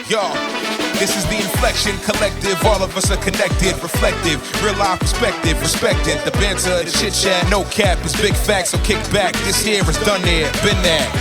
Yo, this is the Inflection Collective. All of us are connected, reflective, real life perspective, respected. The banter, the chit chat, no cap, it's big facts, so kick back. This here is done there, been there.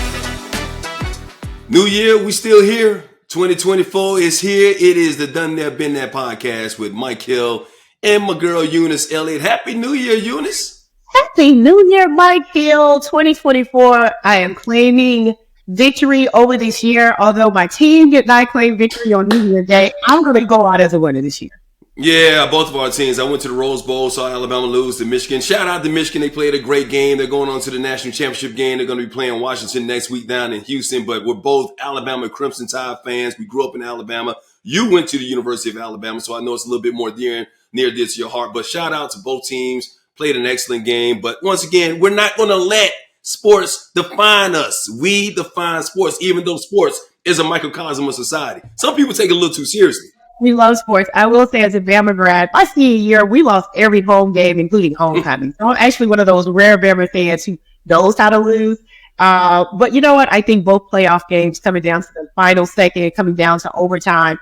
New year, we still here. 2024 is here. It is the Done There, Been There podcast with Mike Hill and my girl Eunice Elliot. Happy New Year, Eunice. Happy New Year, Mike Hill. 2024, I am claiming victory over this year. Although my team did not claim victory on New Year's Day, I'm going to go out as a winner this year. Yeah, both of our teams. I went to the Rose Bowl, saw Alabama lose to Michigan. Shout out to Michigan. They played a great game. They're going on to the national championship game. They're going to be playing Washington next week down in Houston. But we're both Alabama Crimson Tide fans. We grew up in Alabama. You went to the University of Alabama, so I know it's a little bit more near dear to your heart. But shout out to both teams. Played an excellent game. But once again, we're not going to let sports define us. We define sports, even though sports is a microcosm of society. Some people take it a little too seriously. We love sports. I will say, as a Bama grad, my senior year, we lost every home game, including homecoming. So I'm actually one of those rare Bama fans who knows how to lose. But you know what? I think both playoff games coming down to the final second, coming down to overtime,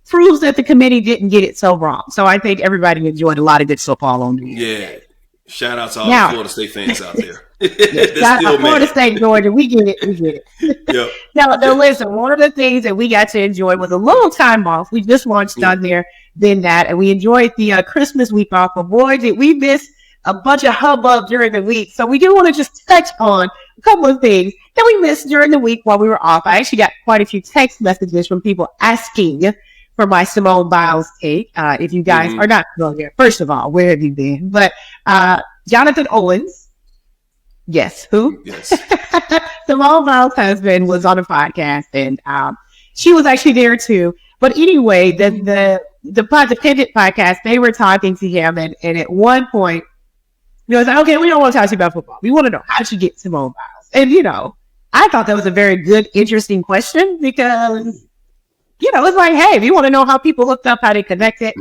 proves that the committee didn't get it so wrong. So I think everybody enjoyed a lot of good football on the year. Yeah. Shout out to all the Florida State fans out there. Shout out Florida State, Georgia. We get it. Yep. Now, listen, one of the things that we got to enjoy was a little time off. We just launched Done There, Been That, and we enjoyed the Christmas week off. But boy, did we miss a bunch of hubbub during the week. So we do want to just touch on a couple of things that we missed during the week while we were off. I actually got quite a few text messages from people asking for my Simone Biles take. If you guys are not familiar, first of all, where have you been? But Jonathan Owens, yes, who? Yes. Simone Biles' husband was on a podcast, and she was actually there too. But anyway, the Independent podcast, they were talking to him, and at one point, you know, it's like, okay, we don't want to talk to you about football. We want to know, how'd you get Simone Biles? And, you know, I thought that was a very good, interesting question because, you know, it's like, hey, if you want to know how people hooked up, how they connected.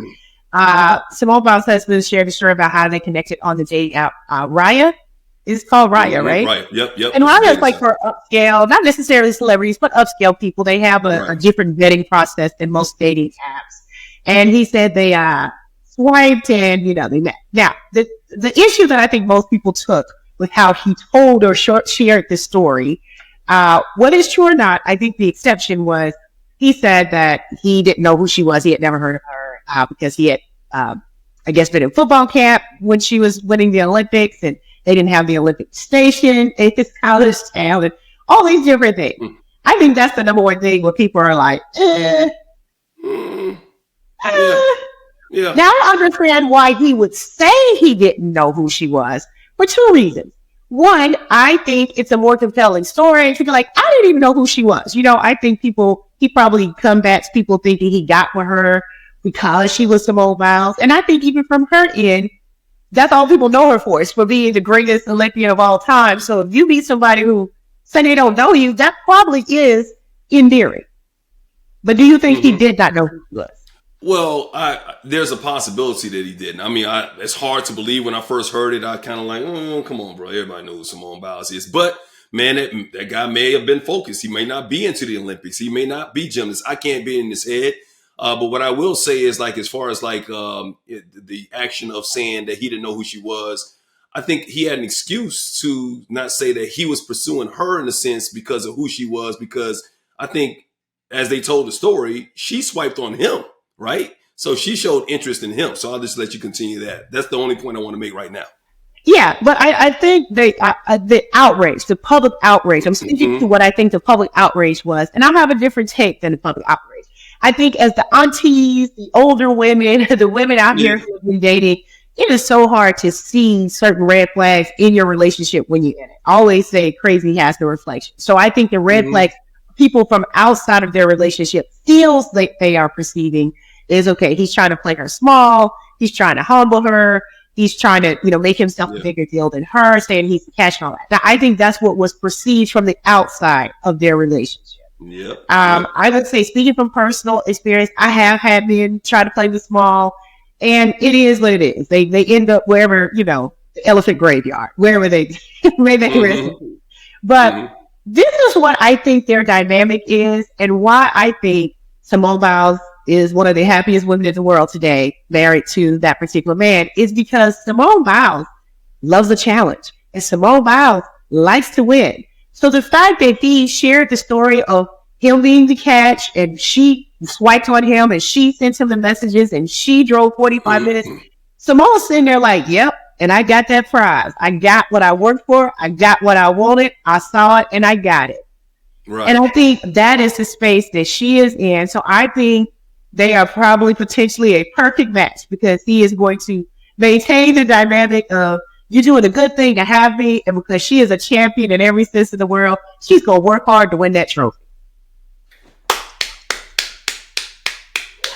Simone Biles' husband shared a story about how they connected on the dating app. Raya. It's called Raya, right? Right. Yep. And Raya is like for upscale, not necessarily celebrities, but upscale people. They have a different vetting process than most dating apps. And he said they swiped and, you know, they met. Now, the issue that I think most people took with how he told or shared the story, whether it's true or not, I think the exception was he said that he didn't know who she was. He had never heard of her because he had, I guess, been in football camp when she was winning the Olympics, and they didn't have the Olympic station in his college town, and all these different things. I think that's the number one thing where people are like, Yeah. Now I understand why he would say he didn't know who she was for two reasons. One, I think it's a more compelling story. And you're like, I didn't even know who she was. You know, I think he probably combats people thinking he got with her because she was Simone Biles. And I think even from her end, that's all people know her for, is for being the greatest Olympian of all time. So if you meet somebody who say they don't know you, that probably is endearing. But do you think he did not know who she was? Well, there's a possibility that he didn't. I mean, it's hard to believe. When I first heard it, I kind of like, oh, come on, bro. Everybody knows who Simone Biles is. But, man, that guy may have been focused. He may not be into the Olympics. He may not be gymnast. I can't be in his head. But what I will say is, like, as far as, like, the action of saying that he didn't know who she was, I think he had an excuse to not say that he was pursuing her in a sense because of who she was, because I think, as they told the story, she swiped on him. Right? So she showed interest in him. So I'll just let you continue that. That's the only point I want to make right now. Yeah, but I think the outrage, the public outrage, I'm speaking to what I think the public outrage was, and I have a different take than the public outrage. I think as the aunties, the older women, the women out here who have been dating, it is so hard to see certain red flags in your relationship when you're in it. I always say crazy has no reflection. So I think the red flags people from outside of their relationship feels like they are perceiving is, okay, he's trying to play her small. He's trying to humble her. He's trying to, you know, make himself a bigger deal than her, saying he's the catch and all that. Now, I think that's what was perceived from the outside of their relationship. I would say, speaking from personal experience, I have had men try to play the small, and it is what it is. They end up wherever, you know, the elephant graveyard, wherever they rest in peace. But this is what I think their dynamic is, and why I think Simone Biles is one of the happiest women in the world today, married to that particular man, is because Simone Biles loves a challenge. And Simone Biles likes to win. So the fact that he shared the story of him being the catch and she swiped on him and she sent him the messages and she drove 45 minutes. Simone's sitting there like, yep, and I got that prize. I got what I worked for. I got what I wanted. I saw it and I got it. Right. And I think that is the space that she is in. So I think they are probably potentially a perfect match because he is going to maintain the dynamic of you're doing a good thing to have me, and because she is a champion in every sense of the world, she's going to work hard to win that trophy.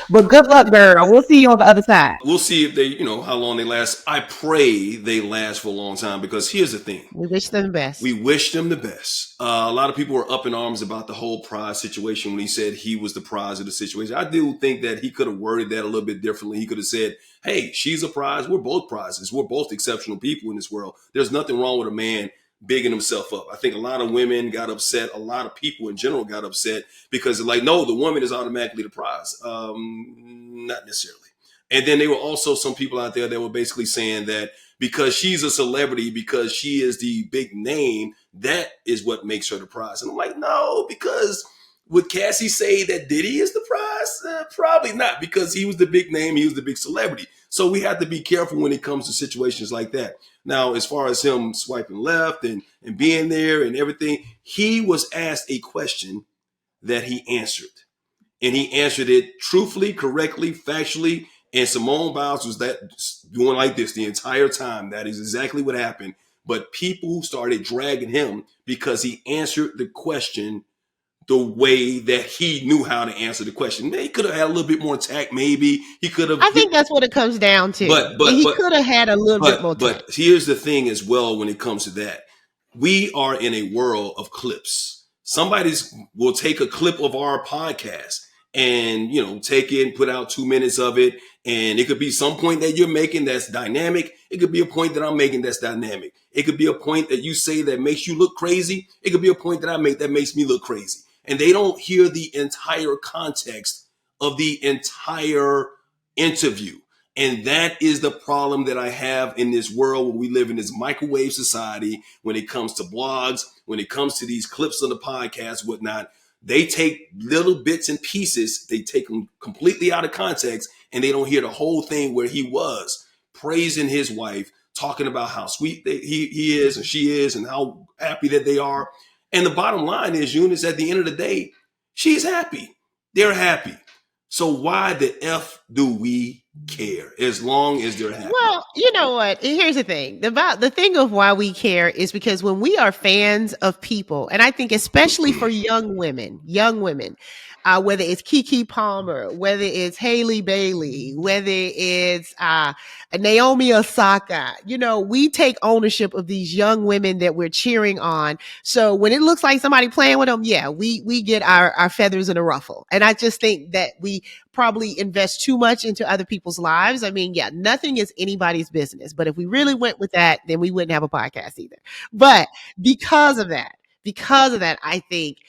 But good luck, girl. We'll see you on the other side. We'll see if they, how long they last. I pray they last for a long time because here's the thing. We wish them the best. We wish them the best. A lot of people were up in arms about the whole prize situation when he said he was the prize of the situation. I do think that he could have worded that a little bit differently. He could have said, hey, she's a prize. We're both prizes. We're both exceptional people in this world. There's nothing wrong with a man bigging himself up. I think a lot of women got upset. A lot of people in general got upset because they're like, no, the woman is automatically the prize. Not necessarily. And then there were also some people out there that were basically saying that because she's a celebrity, because she is the big name, that is what makes her the prize. And I'm like, no, because would Cassie say that Diddy is the prize? Probably not, because he was the big name. He was the big celebrity. So we have to be careful when it comes to situations like that. Now, as far as him swiping left and being there and everything, he was asked a question that he answered. And he answered it truthfully, correctly, factually. And Simone Biles was doing like this the entire time. That is exactly what happened. But people started dragging him because he answered the question the way that he knew how to answer the question. He could have had a little bit more tact, maybe. He could have. I think that's what it comes down to. But he could have had a little bit more tact. But here's the thing as well when it comes to that. We are in a world of clips. Somebody will take a clip of our podcast and, take it and put out 2 minutes of it. And it could be some point that you're making that's dynamic. It could be a point that I'm making that's dynamic. It could be a point that you say that makes you look crazy. It could be a point that I make that makes me look crazy. And they don't hear the entire context of the entire interview. And that is the problem that I have in this world where we live in this microwave society when it comes to blogs, when it comes to these clips on the podcast, whatnot. They take little bits and pieces. They take them completely out of context and they don't hear the whole thing where he was praising his wife, talking about how sweet he is and she is and how happy that they are. And the bottom line is, Eunice, at the end of the day, she's happy. They're happy. So why the F do we care as long as they're happy? Well, you know what? Here's the thing. The thing of why we care is because when we are fans of people, and I think especially for young women, whether it's Keke Palmer, whether it's Haley Bailey, whether it's Naomi Osaka, we take ownership of these young women that we're cheering on. So when it looks like somebody playing with them, we get our feathers in a ruffle. And I just think that we probably invest too much into other people's lives. I mean, nothing is anybody's business. But if we really went with that, then we wouldn't have a podcast either. But because of that, I think,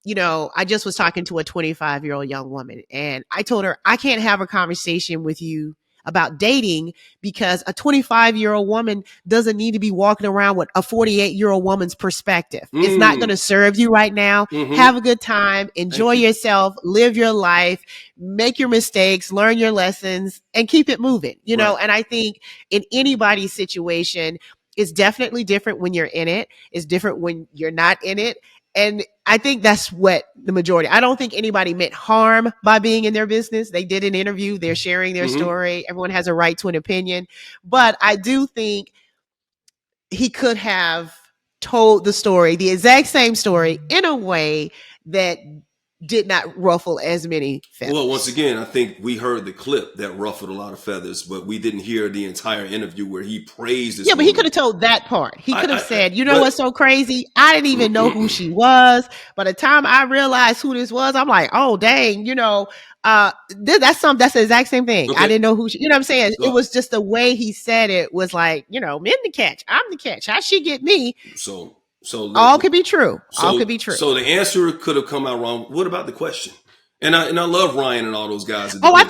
I just was talking to a 25-year-old young woman and I told her, I can't have a conversation with you about dating because a 25-year-old woman doesn't need to be walking around with a 48-year-old woman's perspective. It's not going to serve you right now. Have a good time, enjoy yourself, live your life, make your mistakes, learn your lessons, and keep it moving, know? And I think in anybody's situation, it's definitely different when you're in it. It's different when you're not in it. And I think that's what the majority, I don't think anybody meant harm by being in their business. They did an interview. They're sharing their story. Everyone has a right to an opinion. But I do think he could have told the story, the exact same story, in a way that did not ruffle as many feathers. Well, once again, I think we heard the clip that ruffled a lot of feathers, but we didn't hear the entire interview where he praised this woman. But he could have told that part. He could have said, what's so crazy? I didn't even know who she was. By the time I realized who this was, I'm like, oh, dang, that's the exact same thing. Okay. I didn't know who she, what I'm saying? So, it was just the way he said it was like, men the catch. I'm the catch. How she get me? So all could be true. All could be true. So the answer could have come out wrong. What about the question? And I love Ryan and all those guys. Oh, I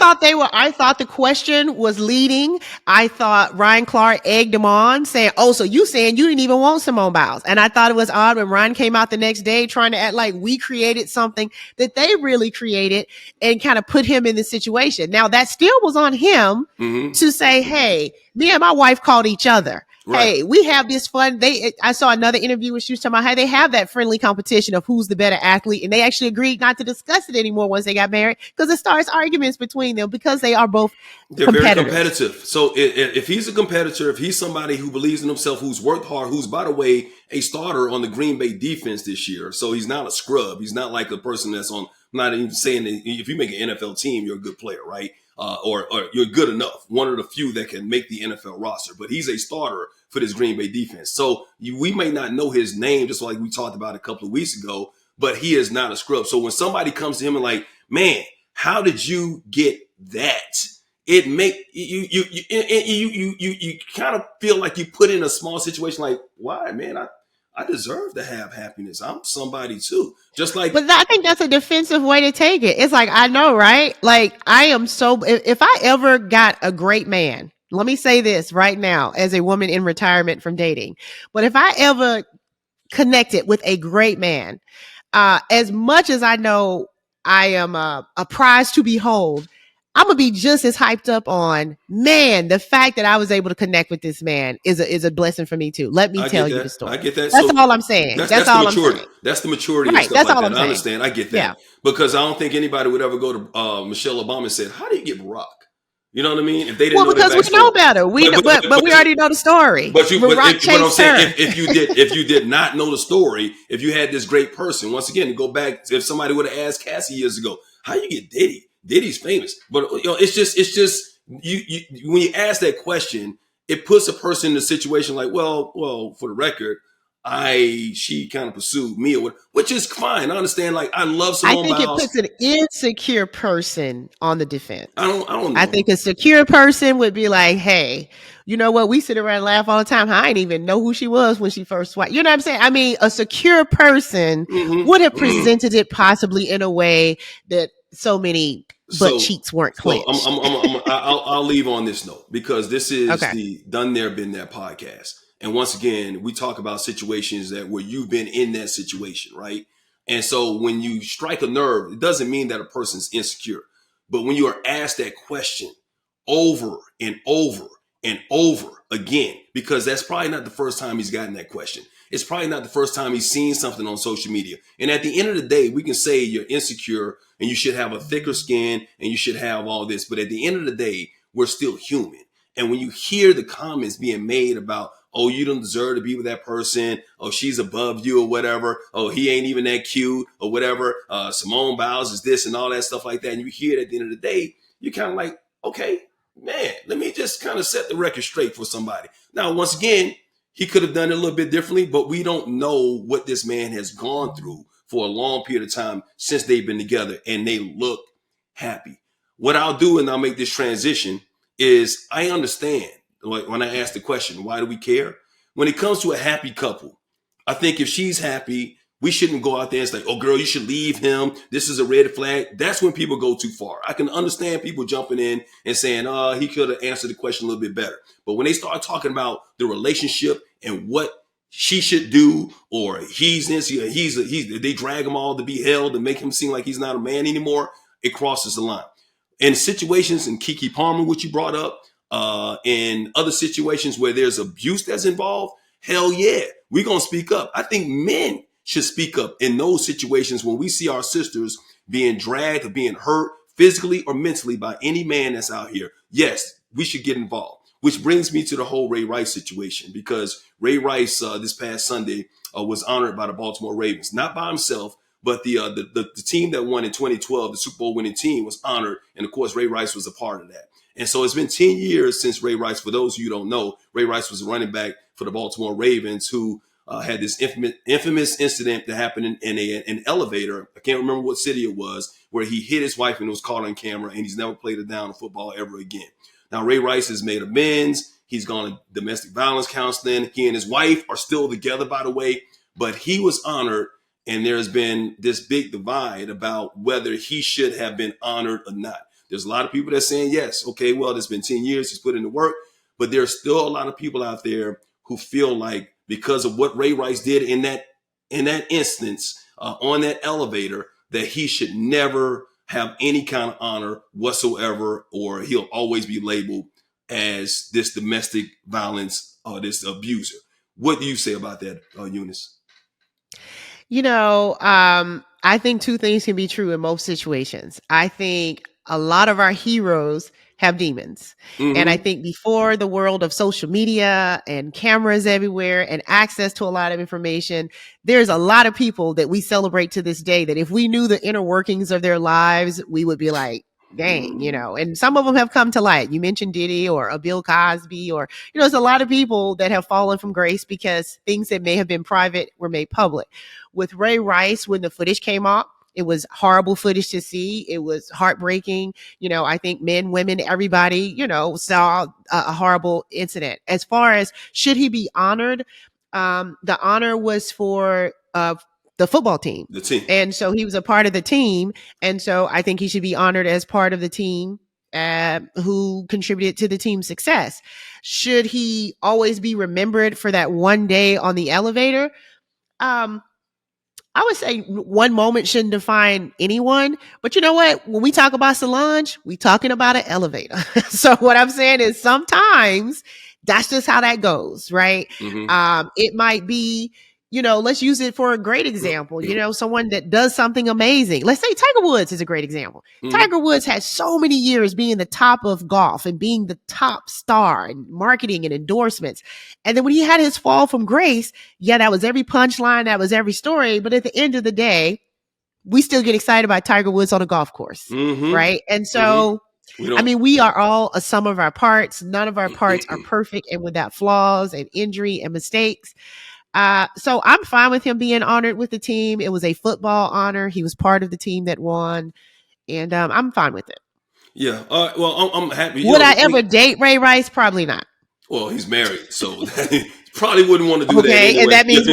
thought the question was leading. I thought Ryan Clark egged him on, saying, "Oh, so you saying you didn't even want Simone Biles?" And I thought it was odd when Ryan came out the next day trying to act like we created something that they really created and kind of put him in this situation. Now that still was on him to say, "Hey, me and my wife called each other. Right. Hey, we have this fun." I saw another interview where she was talking about how they have that friendly competition of who's the better athlete, and they actually agreed not to discuss it anymore once they got married because it starts arguments between them because they are both They're very competitive. So if he's a competitor, if he's somebody who believes in himself, who's worked hard, who's, by the way, a starter on the Green Bay defense this year, so he's not a scrub. He's not like a person that's on. I'm not even saying that if you make an NFL team, you're a good player, right? Or you're good enough. One of the few that can make the NFL roster, but he's a starter for this Green Bay defense. So we may not know his name, just like we talked about a couple of weeks ago, but he is not a scrub. So when somebody comes to him and like, man, how did you get that? It make you kind of feel like you put in a small situation like, why, man? I deserve to have happiness. I'm somebody too. Just like, but I think that's a defensive way to take it. It's like, I know, right? Like, I am so, if I ever got a great man, let me say this right now as a woman in retirement from dating, but if I ever connected with a great man, as much as I know I am a prize to behold, I'm gonna be just as hyped up on, man, the fact that I was able to connect with this man is a blessing for me too. Let me tell you the story. I get that. That's all I'm saying. That's all I'm saying. That's the maturity Right, and stuff that's like all that. I'm I saying. understand. I get that. Yeah. Because I don't think anybody would ever go to Michelle Obama and said, how do you get Barack? You know what I mean? If they didn't know because we know better. We already know the story. If you did not know the story, if you had this great person, once again, to go back, if somebody would have asked Cassie years ago, how you get Diddy? Diddy's famous, but it's just you when you ask that question, it puts a person in a situation like, well, for the record, she kind of pursued me, or what, which is fine. I understand. Like, I love Simone Biles. I think it puts an insecure person on the defense. I don't know. I think a secure person would be like, hey, you know what? We sit around and laugh all the time. I didn't even know who she was when she first swiped. You know what I'm saying? I mean, a secure person would have presented it possibly in a way that so many butt cheeks weren't clenched. I'll leave on this note because this is the Done There, Been There podcast. And once again, we talk about situations where you've been in that situation, right? And so when you strike a nerve, it doesn't mean that a person's insecure. But when you are asked that question over and over and over again, because that's probably not the first time he's gotten that question. It's probably not the first time he's seen something on social media. And at the end of the day, we can say you're insecure and you should have a thicker skin and you should have all this. But at the end of the day, we're still human. And when you hear the comments being made about, oh, you don't deserve to be with that person. Oh, she's above you or whatever. Oh, he ain't even that cute or whatever. Simone Biles is this and all that stuff like that. And you hear it at the end of the day, you're kind of like, okay, man, let me just kind of set the record straight for somebody. Now, once again, he could have done it a little bit differently, but we don't know what this man has gone through for a long period of time since they've been together, and they look happy. What I'll do, and I'll make this transition, is I understand. Like when I ask the question, why do we care? When it comes to a happy couple, I think if she's happy, we shouldn't go out there and say, oh, girl, you should leave him. This is a red flag. That's when people go too far. I can understand people jumping in and saying, he could have answered the question a little bit better. But when they start talking about the relationship and what she should do, or they drag him all to be held and make him seem like he's not a man anymore, it crosses the line. In situations, in Keke Palmer, which you brought up, in other situations where there's abuse that's involved, hell yeah, we're going to speak up. I think men should speak up in those situations when we see our sisters being dragged or being hurt physically or mentally by any man that's out here. Yes, we should get involved, which brings me to the whole Ray Rice situation, because Ray Rice this past Sunday was honored by the Baltimore Ravens, not by himself, but the team that won in 2012, the Super Bowl winning team, was honored. And of course, Ray Rice was a part of that. And so it's been 10 years since Ray Rice. For those of you who don't know, Ray Rice was a running back for the Baltimore Ravens who had this infamous incident that happened in an elevator. I can't remember what city it was, where he hit his wife and it was caught on camera, and he's never played a down of football ever again. Now, Ray Rice has made amends. He's gone to domestic violence counseling. He and his wife are still together, by the way, but he was honored And there's been this big divide about whether he should have been honored or not. There's a lot of people that are saying, yes, okay, well, it's been 10 years, he's put in the work. But there's still a lot of people out there who feel like because of what Ray Rice did in that instance on that elevator, that he should never have any kind of honor whatsoever, or he'll always be labeled as this domestic violence or this abuser. What do you say about that, Eunice? I think two things can be true in most situations. I think a lot of our heroes have demons. Mm-hmm. And I think before the world of social media and cameras everywhere and access to a lot of information, there's a lot of people that we celebrate to this day that if we knew the inner workings of their lives, we would be like, dang, and some of them have come to light. You mentioned Diddy or a Bill Cosby, or, there's a lot of people that have fallen from grace because things that may have been private were made public. With Ray Rice, when the footage came out, it was horrible footage to see. It was heartbreaking. I think men, women, everybody, saw a horrible incident. As far as should he be honored, the honor was for the football team. The team. And so he was a part of the team. And so I think he should be honored as part of the team who contributed to the team's success. Should he always be remembered for that one day on the elevator? I would say one moment shouldn't define anyone, but you know what? When we talk about Solange, we talking about an elevator. So what I'm saying is sometimes that's just how that goes, right? Mm-hmm. It might be, let's use it for a great example, someone that does something amazing. Let's say Tiger Woods is a great example. Mm-hmm. Tiger Woods had so many years being the top of golf and being the top star and marketing and endorsements. And then when he had his fall from grace, that was every punchline, that was every story. But at the end of the day, we still get excited about Tiger Woods on a golf course, mm-hmm. right? And so, we are all a sum of our parts. None of our parts are perfect and without flaws and injury and mistakes. So I'm fine with him being honored with the team. It was a football honor. He was part of the team that won, and I'm fine with it. Yeah. Well, I'm happy. Would I ever date Ray Rice? Probably not. Well, he's married, so probably wouldn't want to do that. Okay, and that means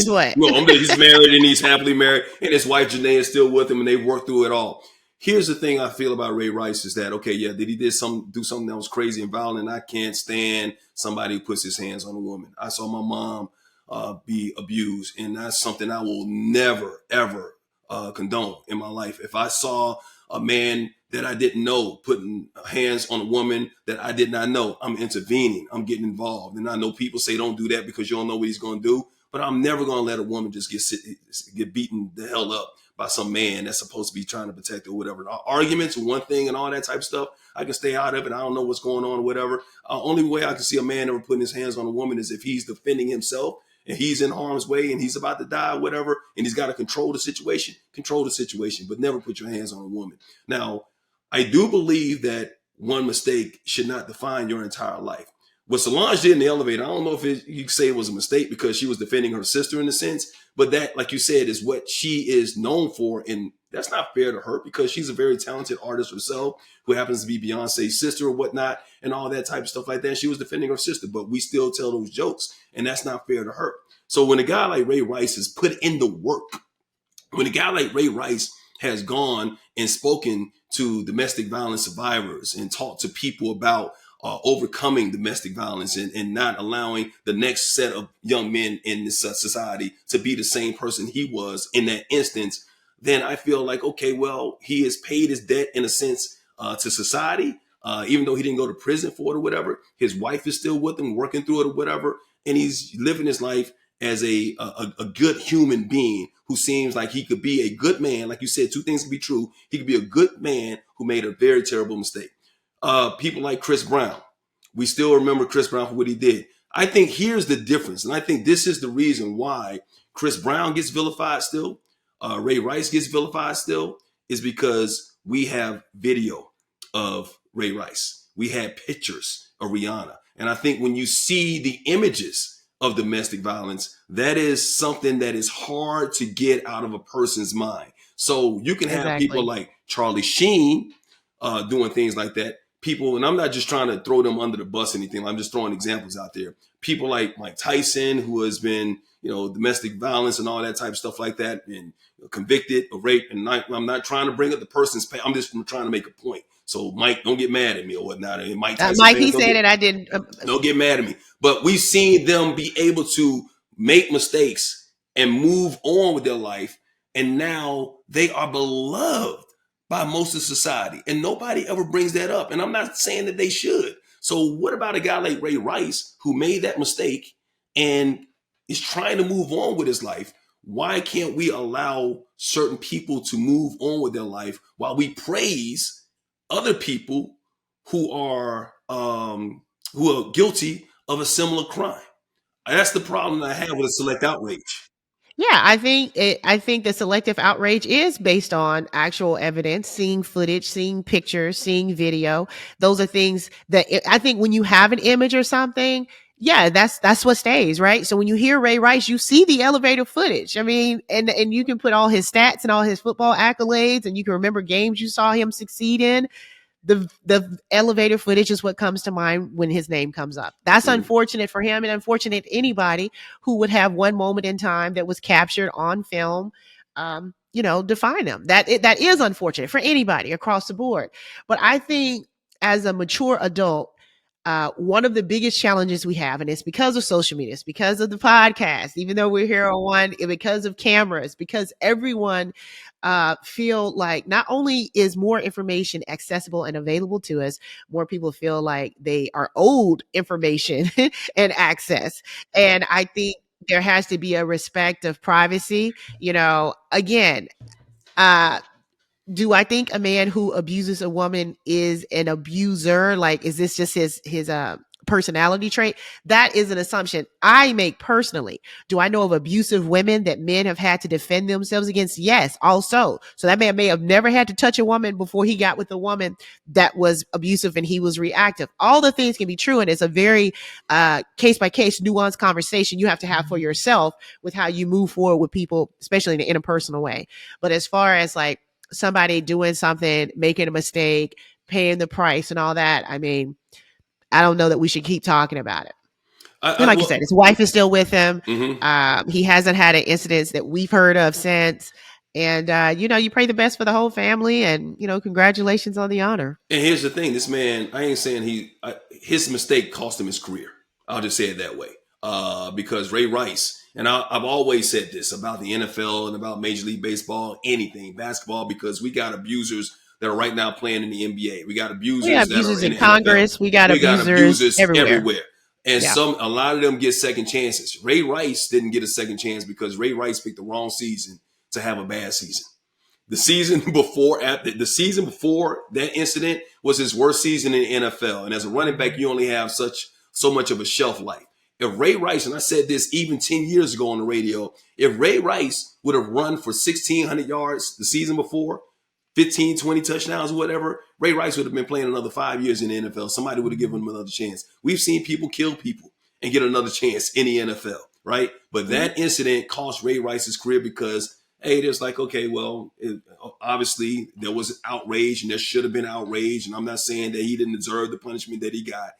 what? Well, he's married and he's happily married, and his wife Janae is still with him, and they've worked through it all. Here's the thing I feel about Ray Rice is that, okay, yeah, did he do something that was crazy and violent? I can't stand somebody who puts his hands on a woman. I saw my mom be abused, and that's something I will never, ever condone in my life. If I saw a man that I didn't know putting hands on a woman that I did not know, I'm intervening. I'm getting involved. And I know people say don't do that because you don't know what he's going to do. But I'm never going to let a woman just get beaten the hell up by some man that's supposed to be trying to protect her or whatever. Arguments are one thing and all that type of stuff. I can stay out of it. I don't know what's going on or whatever. Only way I can see a man ever putting his hands on a woman is if he's defending himself and he's in harm's way and he's about to die or whatever, and he's got to control the situation, but never put your hands on a woman. Now, I do believe that one mistake should not define your entire life. What Solange did in the elevator, I don't know if you could say it was a mistake because she was defending her sister in a sense, but that, like you said, is what she is known for. And that's not fair to her because she's a very talented artist herself who happens to be Beyonce's sister or whatnot and all that type of stuff like that. And she was defending her sister, but we still tell those jokes, and that's not fair to her. So when a guy like Ray Rice has put in the work, when a guy like Ray Rice has gone and spoken to domestic violence survivors and talked to people about overcoming domestic violence and not allowing the next set of young men in this society to be the same person he was in that instance, then I feel like, okay, well, he has paid his debt in a sense to society, even though he didn't go to prison for it or whatever. His wife is still with him, working through it or whatever, and he's living his life as a good human being who seems like he could be a good man. Like you said, two things can be true. He could be a good man who made a very terrible mistake. People like Chris Brown, we still remember Chris Brown for what he did. I think here's the difference, and I think this is the reason why Chris Brown gets vilified still, Ray Rice gets vilified still, is because we have video of Ray Rice. We had pictures of Rihanna. And I think when you see the images of domestic violence, that is something that is hard to get out of a person's mind. So you can have people like Charlie Sheen doing things like that. people, and I'm not just trying to throw them under the bus or anything. I'm just throwing examples out there. People like Mike Tyson, who has been, domestic violence and all that type of stuff like that, and convicted of rape. And I'm not trying to bring up the person's pay. I'm just trying to make a point. So Mike, don't get mad at me or whatnot. And Mike Tyson, Mike, he said it. I didn't. Don't get mad at me. But we've seen them be able to make mistakes and move on with their life. And now they are beloved by most of society. And nobody ever brings that up. And I'm not saying that they should. So what about a guy like Ray Rice, who made that mistake and is trying to move on with his life? Why can't we allow certain people to move on with their life while we praise other people who are guilty of a similar crime? That's the problem that I have with a select outrage. Yeah, I think the selective outrage is based on actual evidence, seeing footage, seeing pictures, seeing video. Those are things that I think when you have an image or something, yeah, that's what stays, right? So when you hear Ray Rice, you see the elevator footage. I mean, and you can put all his stats and all his football accolades, and you can remember games you saw him succeed in. The elevator footage is what comes to mind when his name comes up. That's unfortunate for him, and unfortunate anybody who would have one moment in time that was captured on film, define him. That is unfortunate for anybody across the board. But I think as a mature adult, one of the biggest challenges we have, and it's because of social media, it's because of the podcast, even though we're here on one, because of cameras, because everyone feel like not only is more information accessible and available to us, more people feel like they are owed information and access. And I think there has to be a respect of privacy. Again, do I think a man who abuses a woman is an abuser? Like, is this just his personality trait? That is an assumption I make personally. Do I know of abusive women that men have had to defend themselves against? Yes, also. So that man may have never had to touch a woman before he got with a woman that was abusive and he was reactive. All the things can be true, and it's a very case-by-case nuanced conversation you have to have for yourself with how you move forward with people, especially in an interpersonal way. But as far as like somebody doing something, making a mistake, paying the price and all that, I mean, I don't know that we should keep talking about it. You said, his wife is still with him. Mm-hmm. He hasn't had an incident that we've heard of since. And, you pray the best for the whole family, and, congratulations on the honor. And here's the thing. This man, I ain't saying his mistake cost him his career. I'll just say it that way. Because Ray Rice, and I've always said this about the NFL and about Major League Baseball, anything, basketball, because we got abusers that are right now playing in the NBA. We got abusers, in Congress. We got abusers everywhere. And a lot of them get second chances. Ray Rice didn't get a second chance because Ray Rice picked the wrong season to have a bad season. The season before that incident was his worst season in the NFL. And as a running back, you only have so much of a shelf life. If Ray Rice, and I said this even 10 years ago on the radio, if Ray Rice would have run for 1,600 yards the season before, 15, 20 touchdowns or whatever, Ray Rice would have been playing another 5 years in the NFL. Somebody would have given him another chance. We've seen people kill people and get another chance in the NFL, right? But that incident cost Ray Rice's career because, hey, there's like, okay, well, obviously there was outrage and there should have been outrage. And I'm not saying that he didn't deserve the punishment that he got,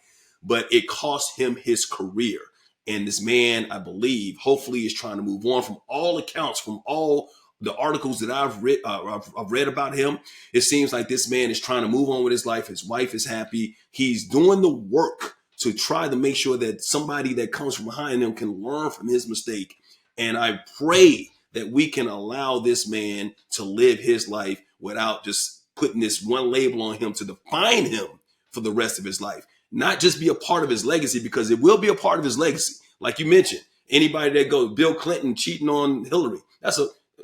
but it cost him his career. And this man, I believe, hopefully is trying to move on from all accounts, from all the articles that I've read about him. It seems like this man is trying to move on with his life. His wife is happy. He's doing the work to try to make sure that somebody that comes from behind him can learn from his mistake. And I pray that we can allow this man to live his life without just putting this one label on him to define him for the rest of his life. Not just be a part of his legacy, because it will be a part of his legacy. Like you mentioned, anybody that goes Bill Clinton cheating on Hillary, that's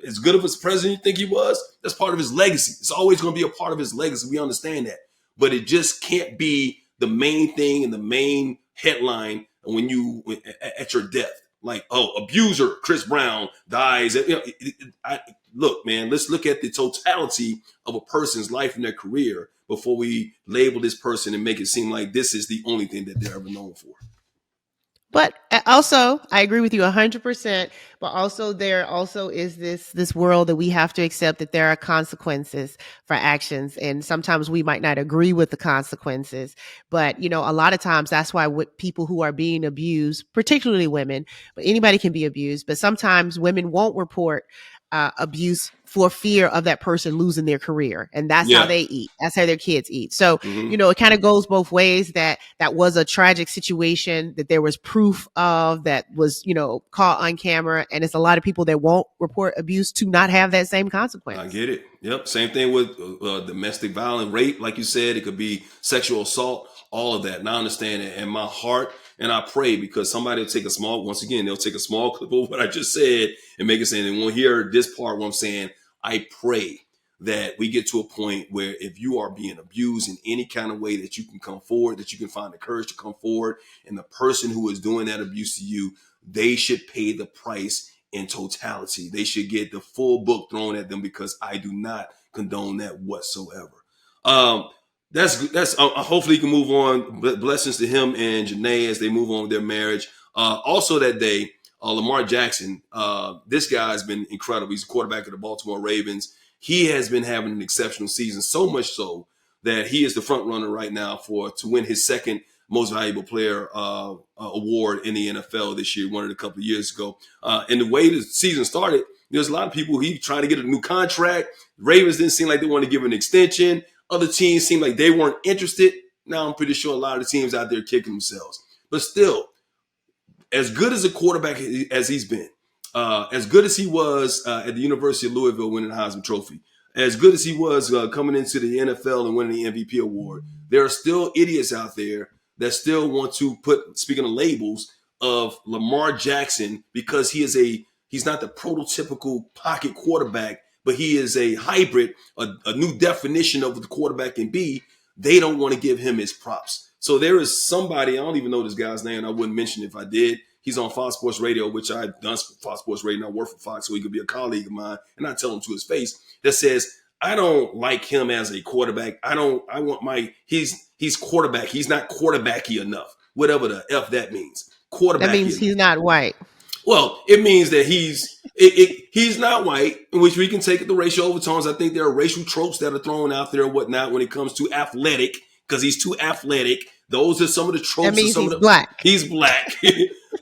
as good of a president you think he was, that's part of his legacy. It's always going to be a part of his legacy. We understand that. But it just can't be the main thing and the main headline when you at your death. Like, abuser Chris Brown dies. Look, man, let's look at the totality of a person's life and their career before we label this person and make it seem like this is the only thing that they're ever known for. But also, I agree with you 100%. But also, there also is this world that we have to accept that there are consequences for actions, and sometimes we might not agree with the consequences. But a lot of times that's why people who are being abused, particularly women, but anybody can be abused. But sometimes women won't report abuse for fear of that person losing their career, and that's how Yeah. they eat. That's how their kids eat. So Hmm. it kind of goes both ways. That was a tragic situation that there was proof of, that was caught on camera, and it's a lot of people that won't report abuse to not have that same consequence. I get it. Yep. Same thing with domestic violence, rape. Like you said, it could be sexual assault, all of that. And I understand it in my heart. And I pray, because somebody will take a small, once again, they'll take a small clip of what I just said and make it say, and won't hear this part where I'm saying, I pray that we get to a point where if you are being abused in any kind of way, that you can come forward, that you can find the courage to come forward. And the person who is doing that abuse to you, they should pay the price in totality. They should get the full book thrown at them, because I do not condone that whatsoever. That's hopefully you can move on. Blessings to him and Janae as they move on with their marriage. Also that day, Lamar Jackson, this guy has been incredible. He's a quarterback of the Baltimore Ravens. He has been having an exceptional season, so much so that he is the front runner right now to win his second most valuable player award in the NFL this year. Won it a couple of years ago. And the way the season started, there's a lot of people, he trying to get a new contract. Ravens didn't seem like they wanted to give an extension. Other teams seemed like they weren't interested. Now I'm pretty sure a lot of the teams out there kicking themselves. But still, as good as a quarterback as he's been, as good as he was at the University of Louisville winning the Heisman Trophy, as good as he was coming into the NFL and winning the MVP award, there are still idiots out there that still want to put, speaking of labels, of Lamar Jackson, because he's not the prototypical pocket quarterback, but he is a hybrid, a new definition of what the quarterback can be. They don't want to give him his props. So there is somebody, I don't even know this guy's name, I wouldn't mention if I did. He's on Fox Sports Radio, which I've done Fox Sports Radio, and I work for Fox, so he could be a colleague of mine, and I tell him to his face, that says, I don't like him as a quarterback. He's quarterback. He's not quarterbacky enough. Whatever the F that means. Quarterback. That means he's not white. Well, it means that he's not white, in which we can take the racial overtones. I think there are racial tropes that are thrown out there and whatnot when it comes to athletic, because he's too athletic. Those are some of the tropes. That means he's black. He's black.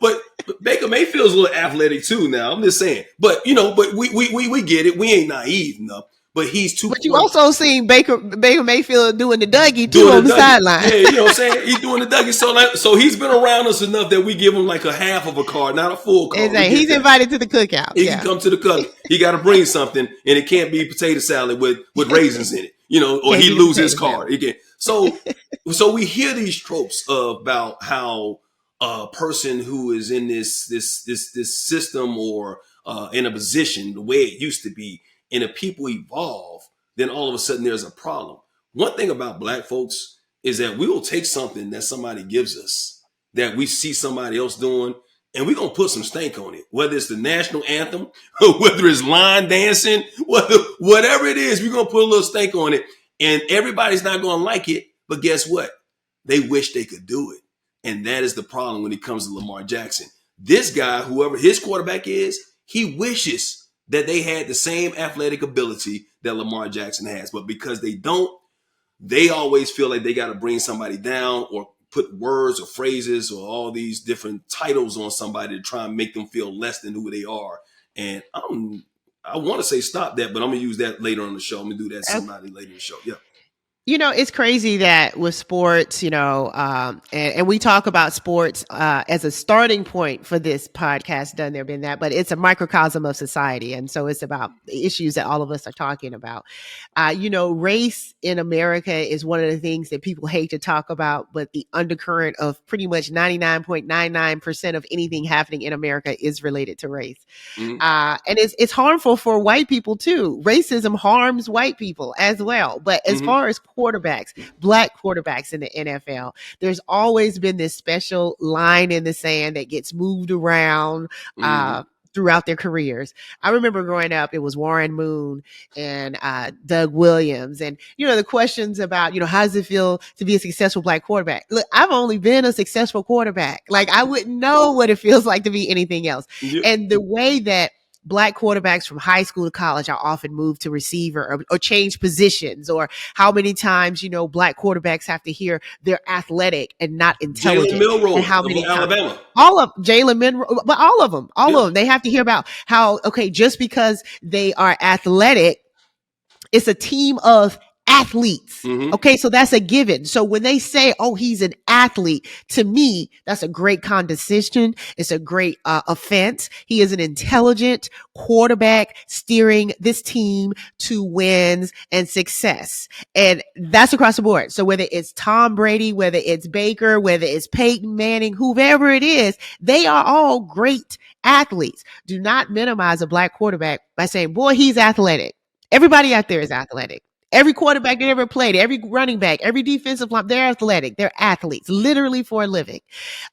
but Baker Mayfield's a little athletic too now. I'm just saying. But we get it. We ain't naive enough. But he's too. But you also seen Baker Mayfield doing the Dougie too on the sideline. Yeah, you know what I'm saying? He's doing the Dougie. So he's been around us enough that we give him like a half of a card, not a full card. Exactly. He's invited to the cookout. He can come to the cookout. He got to bring something, and it can't be potato salad with raisins in it, or he loses his card. He can't. So we hear these tropes about how a person who is in this system or in a position the way it used to be, and if people evolve, then all of a sudden there's a problem. One thing about black folks is that we will take something that somebody gives us that we see somebody else doing, and we're going to put some stank on it, whether it's the national anthem, whether it's line dancing, whatever it is, we're going to put a little stank on it, and everybody's not going to like it. But guess what? They wish they could do it. And that is the problem when it comes to Lamar Jackson. This guy, whoever his quarterback is, he wishes that they had the same athletic ability that Lamar Jackson has. But because they don't, they always feel like they got to bring somebody down or put words or phrases or all these different titles on somebody to try and make them feel less than who they are. And I want to say stop that, but I'm going to use that later on the show. I'm going to do that somebody later in the show. Yeah. It's crazy that with sports, and we talk about sports as a starting point for this podcast, Done There, Been That, but it's a microcosm of society. And so it's about the issues that all of us are talking about. Race in America is one of the things that people hate to talk about, but the undercurrent of pretty much 99.99% of anything happening in America is related to race. Mm-hmm. And it's harmful for white people too. Racism harms white people as well. But as far as black quarterbacks in the NFL, there's always been this special line in the sand that gets moved around throughout their careers. I remember growing up, it was Warren Moon and Doug Williams. And, the questions about, how does it feel to be a successful Black quarterback? Look, I've only been a successful quarterback. Like, I wouldn't know what it feels like to be anything else. Yep. And the way that Black quarterbacks from high school to college are often moved to receiver or change positions, or how many times, Black quarterbacks have to hear they're athletic and not intelligent. Jalen Milroe and how many of Alabama. All of Jalen Monroe, but all of them, they have to hear about how, okay, just because they are athletic, it's a team of athletes. Mm-hmm. Okay, so that's a given. So when they say, oh, he's an athlete, to me, that's a great condescension. It's a great offense. He is an intelligent quarterback steering this team to wins and success. And that's across the board. So whether it's Tom Brady, whether it's Baker, whether it's Peyton Manning, whoever it is, they are all great athletes. Do not minimize a Black quarterback by saying, boy, he's athletic. Everybody out there is athletic. Every quarterback that ever played, every running back, every defensive line, they're athletic. They're athletes, literally for a living.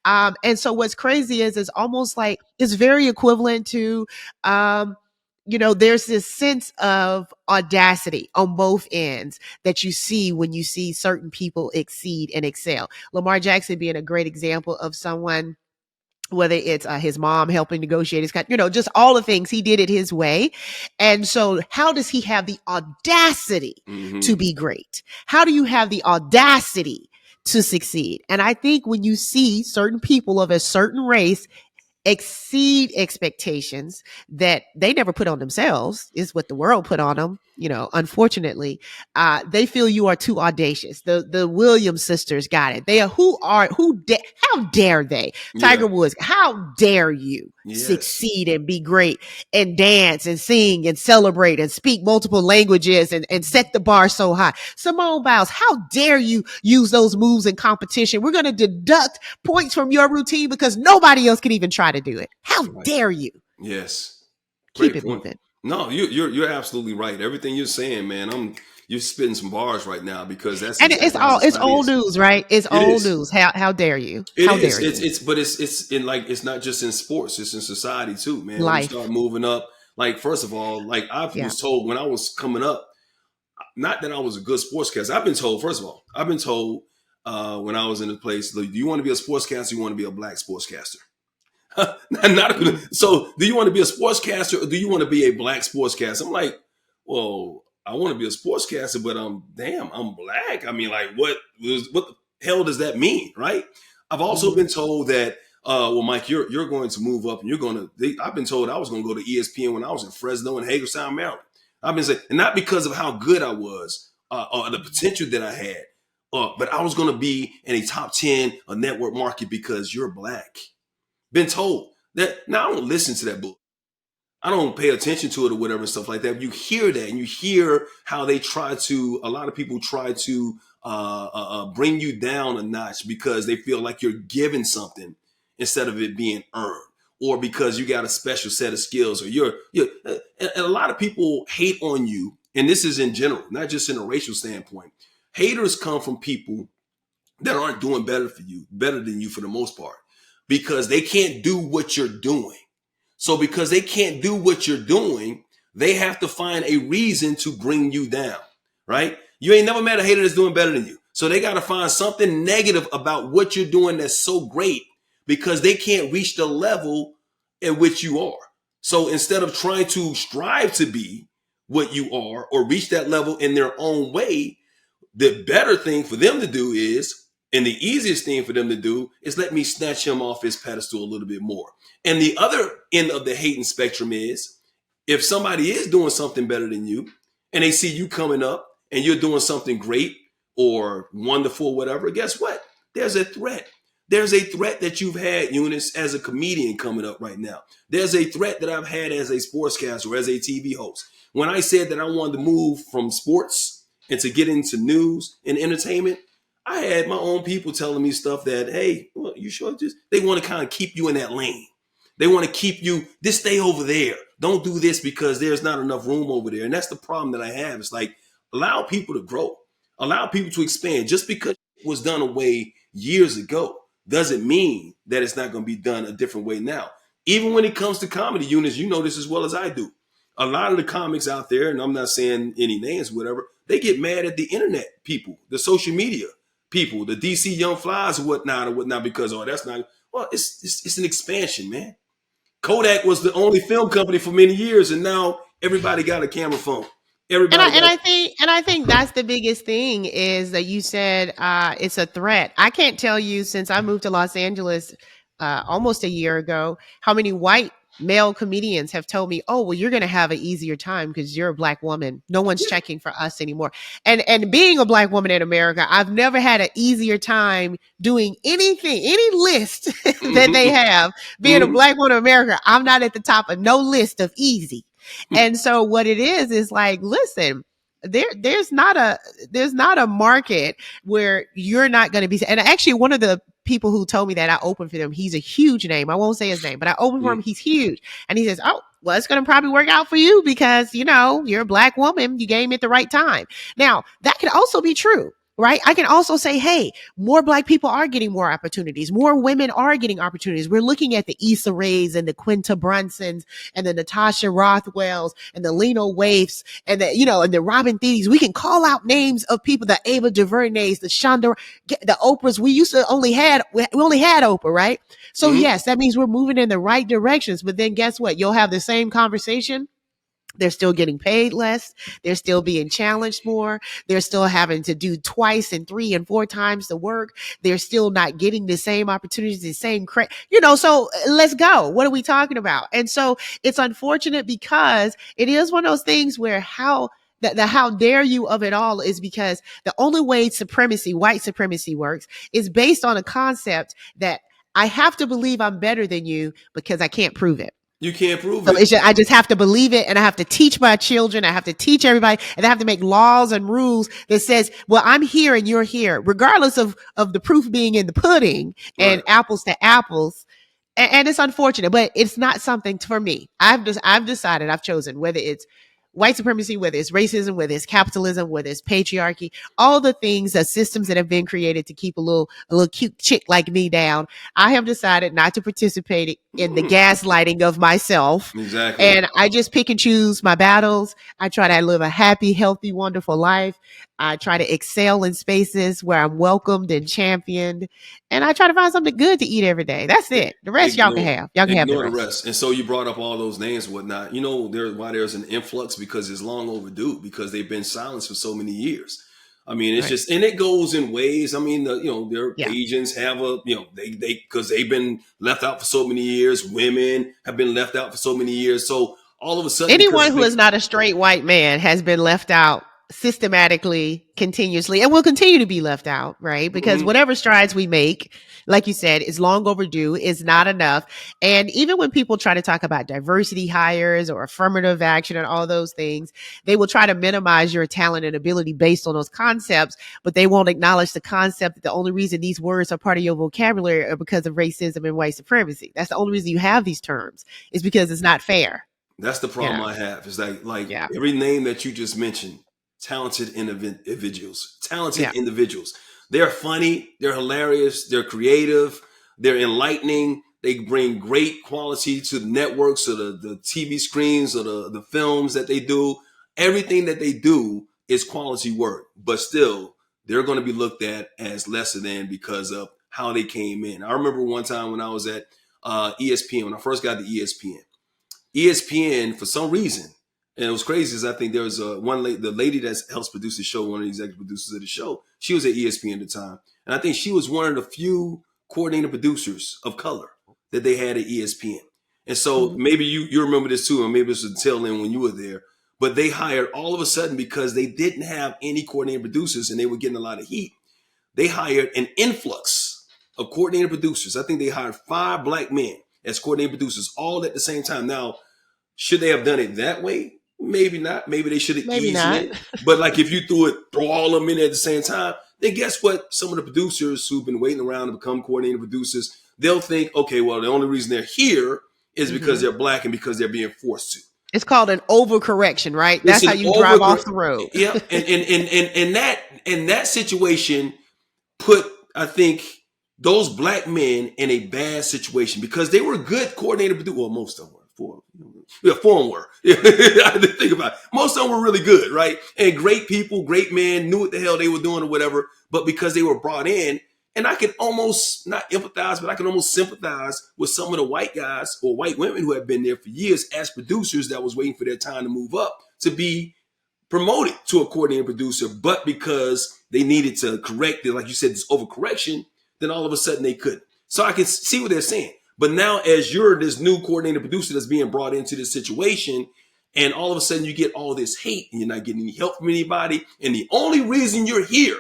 And so what's crazy is it's almost like it's very equivalent to, there's this sense of audacity on both ends that you see when you see certain people exceed and excel. Lamar Jackson being a great example of someone, whether it's his mom helping negotiate his contract, just all the things, he did it his way. And so how does he have the audacity to be great? How do you have the audacity to succeed? And I think when you see certain people of a certain race exceed expectations that they never put on themselves, is what the world put on them. Unfortunately, they feel you are too audacious. The Williams sisters got it. They are how dare they? Tiger Woods, how dare you succeed and be great and dance and sing and celebrate and speak multiple languages and set the bar so high? Simone Biles, how dare you use those moves in competition? We're going to deduct points from your routine because nobody else can even try to do it. How dare you? Yes. Keep it moving. No, you're absolutely right. Everything you're saying, man, you're spitting some bars right now, because that's it's old news, right? It's old news. How dare you? How dare you? It's in, like, it's not just in sports, it's in society too, man. Life. When you start moving up, like, first of all, like, I was told when I was coming up, not that I was a good sportscaster. I've been told when I was in the place, do you want to be a sportscaster? You want to be a Black sportscaster? So do you want to be a sportscaster, or do you want to be a Black sportscaster? I'm like, well, I want to be a sportscaster, but I'm Black. I mean, like, what the hell does that mean, right? I've also been told that, well, Mike, you're going to move up, and I've been told I was going to go to ESPN when I was in Fresno and Hagerstown, Maryland. I've been saying, and not because of how good I was or the potential that I had, but I was going to be in a top 10 network market because you're Black. Been told that. Now, I don't listen to that book. I don't pay attention to it or whatever and stuff like that. But you hear that, and you hear how a lot of people try to bring you down a notch because they feel like you're given something instead of it being earned, or because you got a special set of skills, or and a lot of people hate on you. And this is in general, not just in a racial standpoint. Haters come from people that aren't doing better than you for the most part, because they can't do what you're doing. So because they can't do what you're doing, they have to find a reason to bring you down, right? You ain't never met a hater that's doing better than you. So they got to find something negative about what you're doing that's so great, because they can't reach the level at which you are. So instead of trying to strive to be what you are or reach that level in their own way, the better thing for them to do is, and the easiest thing for them to do is, let me snatch him off his pedestal a little bit more. And the other end of the hating spectrum is, if somebody is doing something better than you and they see you coming up and you're doing something great or wonderful, whatever, guess what? There's a threat. There's a threat that you've had, Eunice, as a comedian coming up right now. There's a threat that I've had as a sportscaster or as a TV host. When I said that I wanted to move from sports and to get into news and entertainment, I had my own people telling me stuff that, hey, well, you sure? They want to kind of keep you in that lane. They want to keep you, this stay over there. Don't do this because there's not enough room over there. And that's the problem that I have. It's like, allow people to grow. Allow people to expand. Just because it was done a way years ago doesn't mean that it's not going to be done a different way now. Even when it comes to comedy, Eunice, you know this as well as I do. A lot of the comics out there, and I'm not saying any names, whatever, they get mad at the internet people, the social media people, the DC Young Flies or whatnot, because that's not. Well, it's an expansion, man. Kodak was the only film company for many years, and now everybody got a camera phone. I think that's the biggest thing is that you said it's a threat. I can't tell you since I moved to Los Angeles almost a year ago how many white male comedians have told me, "Oh, well, you're going to have an easier time because you're a Black woman. No one's checking for us anymore." And being a Black woman in America, I've never had an easier time doing anything, any list that they have. Being a Black woman in America, I'm not at the top of no list of easy. And so what it is like, listen, there's not a market where you're not going to be. And actually, one of the people who told me that I opened for them, he's a huge name. I won't say his name, but I opened for him. He's huge. And he says, "Oh, well, it's going to probably work out for you because, you know, you're a Black woman. You came at the right time." Now, that could also be true. Right. I can also say, hey, more Black people are getting more opportunities. More women are getting opportunities. We're looking at the Issa Raes and the Quinta Brunsons and the Natasha Rothwells and the Lena Waifs and and the Robin Thede. We can call out names of people, the Ava DuVernays, the Shonda, the Oprahs. We only had Oprah, right? So yes, that means we're moving in the right directions. But then guess what? You'll have the same conversation. They're still getting paid less. They're still being challenged more. They're still having to do 2 and 3 and 4 times the work. They're still not getting the same opportunities, the same credit, so let's go. What are we talking about? And so it's unfortunate because it is one of those things where how dare you of it all is because the only way white supremacy works is based on a concept that I have to believe I'm better than you because I can't prove it. You can't prove it. I just have to believe it, and I have to teach my children. I have to teach everybody, and I have to make laws and rules that says, well, I'm here and you're here, regardless of the proof being in the pudding and apples to apples. And it's unfortunate, but it's not something for me. I've decided, I've chosen whether it's white supremacy, whether it's racism, whether it's capitalism, whether it's patriarchy, all the things, the systems that have been created to keep a little cute chick like me down. I have decided not to participate in the gaslighting of myself. Exactly. And I just pick and choose my battles. I try to live a happy, healthy, wonderful life. I try to excel in spaces where I'm welcomed and championed. And I try to find something good to eat every day. That's it. The rest y'all can have. Y'all can have the rest. And so you brought up all those names and whatnot. You know why there's an influx? Because it's long overdue, because they've been silenced for so many years. I mean, it's just, and it goes in ways. I mean, their Asians have because they've been left out for so many years. Women have been left out for so many years. So all of a sudden, anyone who is not a straight white man has been left out systematically, continuously, and will continue to be left out, right? Because whatever strides we make, like you said, is long overdue, is not enough. And even when people try to talk about diversity hires or affirmative action and all those things, they will try to minimize your talent and ability based on those concepts, but they won't acknowledge the concept that the only reason these words are part of your vocabulary are because of racism and white supremacy. That's the only reason you have these terms, is because it's not fair. That's the problem I have. Is like every name that you just mentioned, talented individuals. They're funny, they're hilarious, they're creative, they're enlightening. They bring great quality to the networks or the TV screens or the films that they do. Everything that they do is quality work, but still they're going to be looked at as lesser than because of how they came in. I remember one time when I was at ESPN, when I first got to ESPN for some reason, and it was crazy, is I think there was the lady that helps produce the show, one of the executive producers of the show, she was at ESPN at the time. And I think she was one of the few coordinating producers of color that they had at ESPN. And so maybe you remember this too, or maybe it was the tail end when you were there, but they hired all of a sudden, because they didn't have any coordinating producers and they were getting a lot of heat, they hired an influx of coordinating producers. I think they hired 5 black men as coordinating producers all at the same time. Now, should they have done it that way? Maybe not. Maybe they should have eased it. But like if you throw all of them in at the same time, then guess what? Some of the producers who've been waiting around to become coordinating producers, they'll think, okay, well, the only reason they're here is because they're black and because they're being forced to. It's called an overcorrection, right? That's how you drive off the road. Yeah. And that situation put, I think, those black men in a bad situation because they were good coordinator producers. Well, most of them were. Four of them were. I had to think about it. Most of them were really good, right? And great people, great men, knew what the hell they were doing or whatever. But because they were brought in, and I can almost not empathize, but I can almost sympathize with some of the white guys or white women who have been there for years as producers that was waiting for their time to move up to be promoted to a coordinating producer. But because they needed to correct it, like you said, this overcorrection, then all of a sudden they couldn't. So I can see what they're saying. But now as you're this new coordinator producer that's being brought into this situation, and all of a sudden you get all this hate and you're not getting any help from anybody, and the only reason you're here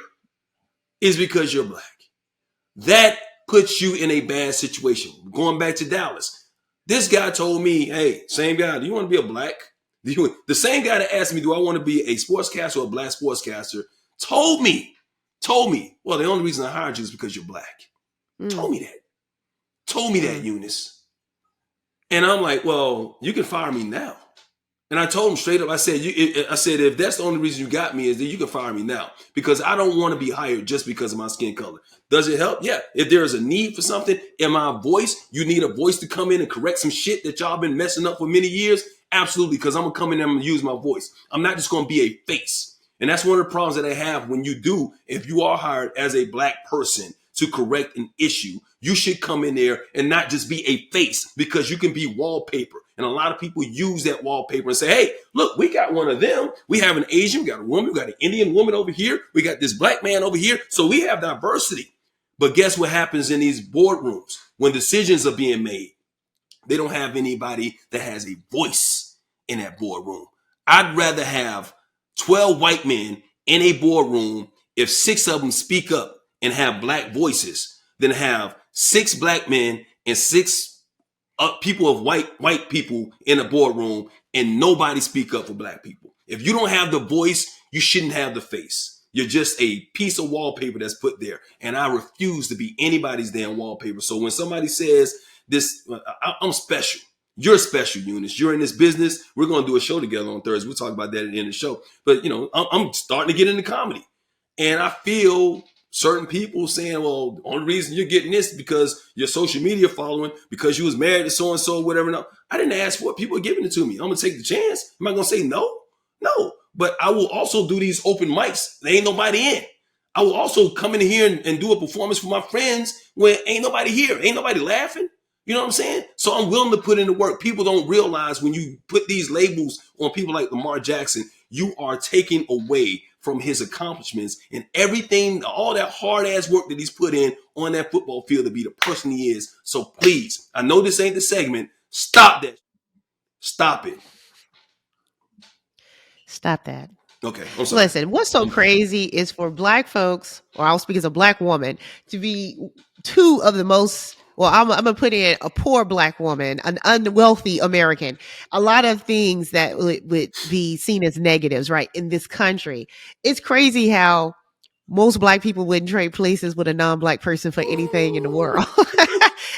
is because you're black. That puts you in a bad situation. Going back to Dallas, this guy told me, hey, same guy, do you want to be a black? The same guy that asked me, do I want to be a sportscaster or a black sportscaster, told me, well, the only reason I hired you is because you're black. Told me that, Eunice. And I'm like, well, you can fire me now. And I told him straight up, I said, if that's the only reason you got me is that you can fire me now because I don't want to be hired just because of my skin color. Does it help? Yeah. If there is a need for something, am I a voice? You need a voice to come in and correct some shit that y'all been messing up for many years? Absolutely, because I'm going to come in and I'm going to use my voice. I'm not just going to be a face. And that's one of the problems that I have when you do, if you are hired as a black person to correct an issue, you should come in there and not just be a face because you can be wallpaper. And a lot of people use that wallpaper and say, hey, look, we got one of them. We have an Asian, we got a woman, we got an Indian woman over here. We got this black man over here. So we have diversity. But guess what happens in these boardrooms when decisions are being made? They don't have anybody that has a voice in that boardroom. I'd rather have 12 white men in a boardroom if 6 of them speak up and have black voices than have 6 black men and 6 people of white people in a boardroom and nobody speak up for black people. If you don't have the voice, you shouldn't have the face. You're just a piece of wallpaper that's put there. And I refuse to be anybody's damn wallpaper. So when somebody says this, I'm special. You're special, Eunice. You're in this business. We're going to do a show together on Thursday. We'll talk about that at the end of the show. But, I'm starting to get into comedy. And I feel certain people saying, well, the only reason you're getting this because your social media following, because you was married to so-and-so, whatever. No, I didn't ask for it. People are giving it to me. I'm going to take the chance. Am I going to say no? No. But I will also do these open mics. There ain't nobody in. I will also come in here and do a performance for my friends when ain't nobody here. Ain't nobody laughing. You know what I'm saying? So I'm willing to put in the work. People don't realize when you put these labels on people like Lamar Jackson, you are taking away from his accomplishments and everything, all that hard ass work that he's put in on that football field to be the person he is. So please, I know this ain't the segment. Stop that. Stop it. Stop that. Okay, I'm sorry. Listen, what's so crazy is for black folks, or I'll speak as a black woman, to be two of the most, well, I'm going to put in a poor black woman, an unwealthy American, a lot of things that would be seen as negatives, right, in this country. It's crazy how most black people wouldn't trade places with a non-black person for anything in the world.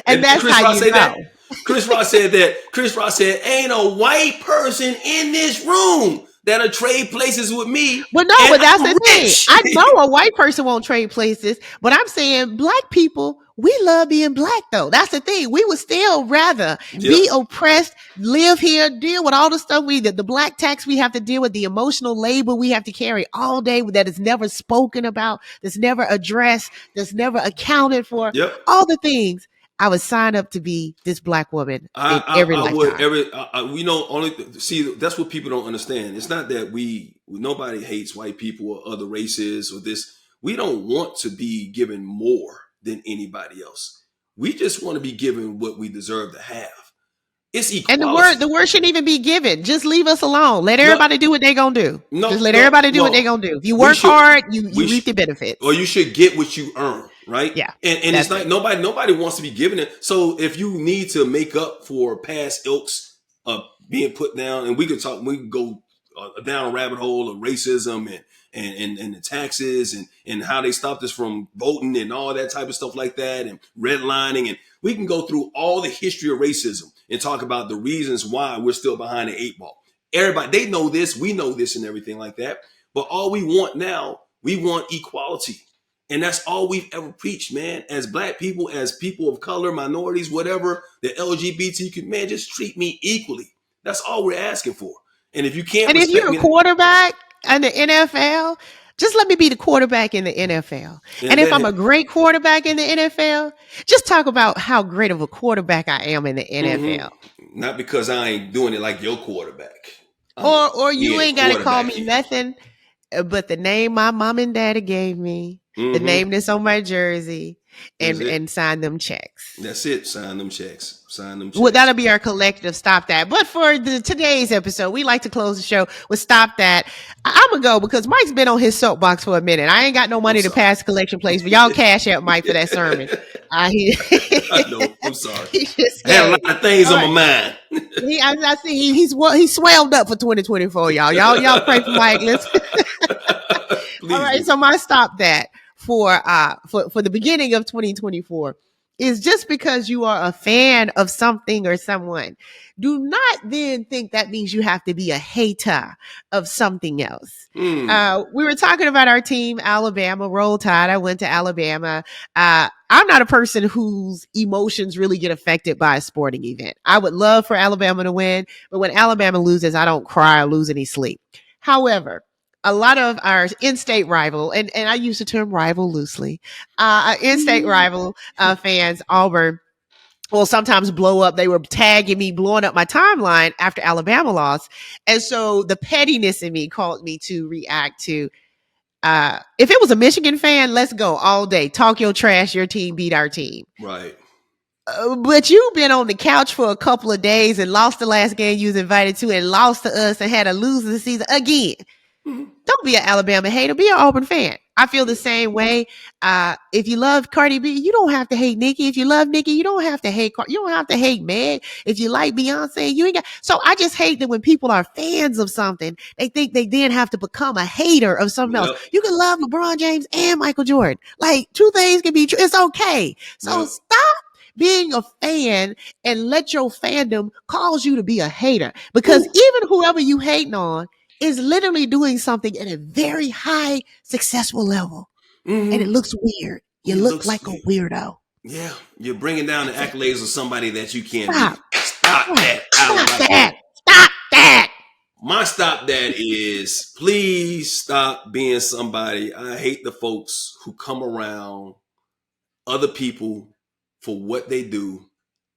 and that's Chris how Ross you know. That. Chris Ross said that. Chris Ross said, ain't a white person in this room that'll trade places with me. But no, but that's the thing. I know a white person won't trade places, but I'm saying black people, we love being black though. That's the thing. We would still rather be oppressed, live here, deal with all the stuff the black tax we have to deal with, the emotional labor we have to carry all day that is never spoken about, that's never addressed, that's never accounted for. All the things. I would sign up to be this black woman every lifetime. See, that's what people don't understand. It's not that nobody hates white people or other races or this. We don't want to be given more than anybody else. We just want to be given what we deserve to have. It's equality. And the word shouldn't even be given. Just leave us alone. Let everybody do what they're going to do. Just let everybody do what they're going to do. If you work hard, you reap the benefits. Or you should get what you earn, right? Yeah. And it's like nobody wants to be given it. So if you need to make up for past ilks being put down, and we can go down a rabbit hole of racism and the taxes and how they stopped us from voting and all that type of stuff like that and redlining, and we can go through all the history of racism and talk about the reasons why we're still behind the 8 ball. Everybody, they know this, we know this and everything like that. But all we want now, we want equality. And that's all we've ever preached, man. As black people, as people of color, minorities, whatever, the LGBTQ, man, just treat me equally. That's all we're asking for. And if you can't And if respect you're a me, quarterback in the NFL, just let me be the quarterback in the NFL. and And if let I'm him, a great quarterback in the NFL, just talk about how great of a quarterback I am in the NFL. not because I ain't doing it like your quarterback. I'm Or you being ain't got to call quarterback me here. nothing but the name my mom and daddy gave me, the name that's on my jersey, That's it. and sign them checks. That's it. Sign them checks. Sign them Well, checks. that'll be our collective stop that. But for today's episode, we like to close the show with stop that. I'm gonna go because Mike's been on his soapbox for a minute. I ain't got no money to sorry. pass the collection place, but y'all cash out Mike for that sermon. I know. I'm sorry. He just I had a gave. lot of things All on right. my mind. I see he's swelled up for 2024, y'all. Y'all pray for Mike. Let's. All Please right, do. so my stop that for the beginning of 2024 is just because you are a fan of something or someone, do not then think that means you have to be a hater of something else. We were talking about our team, Alabama, Roll Tide. I went to Alabama. I'm not a person whose emotions really get affected by a sporting event. I would love for Alabama to win, but when Alabama loses, I don't cry or lose any sleep. However, a lot of our in-state rival, and I use the term rival loosely, our in-state rival fans, Auburn, will sometimes blow up. They were tagging me, blowing up my timeline after Alabama lost. And so the pettiness in me called me to react to, if it was a Michigan fan, let's go all day. Talk your trash, your team beat our team. Right. But you've been on the couch for a couple of days and lost the last game you was invited to and lost to us and had a losing season again. Don't be an Alabama hater. Be an Auburn fan. I feel the same way. If you love Cardi B, you don't have to hate Nicki. If you love Nicki, you don't have to hate you don't have to hate Meg. If you like Beyonce, you ain't got. So I just hate that when people are fans of something, they think they then have to become a hater of something else. You can love LeBron James and Michael Jordan. Like two things can be true. It's okay. So stop being a fan and let your fandom cause you to be a hater. Because even whoever you hating on is literally doing something at a very high successful level. And it looks weird. You look like a weirdo. Yeah, you're bringing down the accolades of somebody that you can't Stop. beat. Stop that. Stop that. My stop that is please stop being somebody. I hate the folks who come around other people for what they do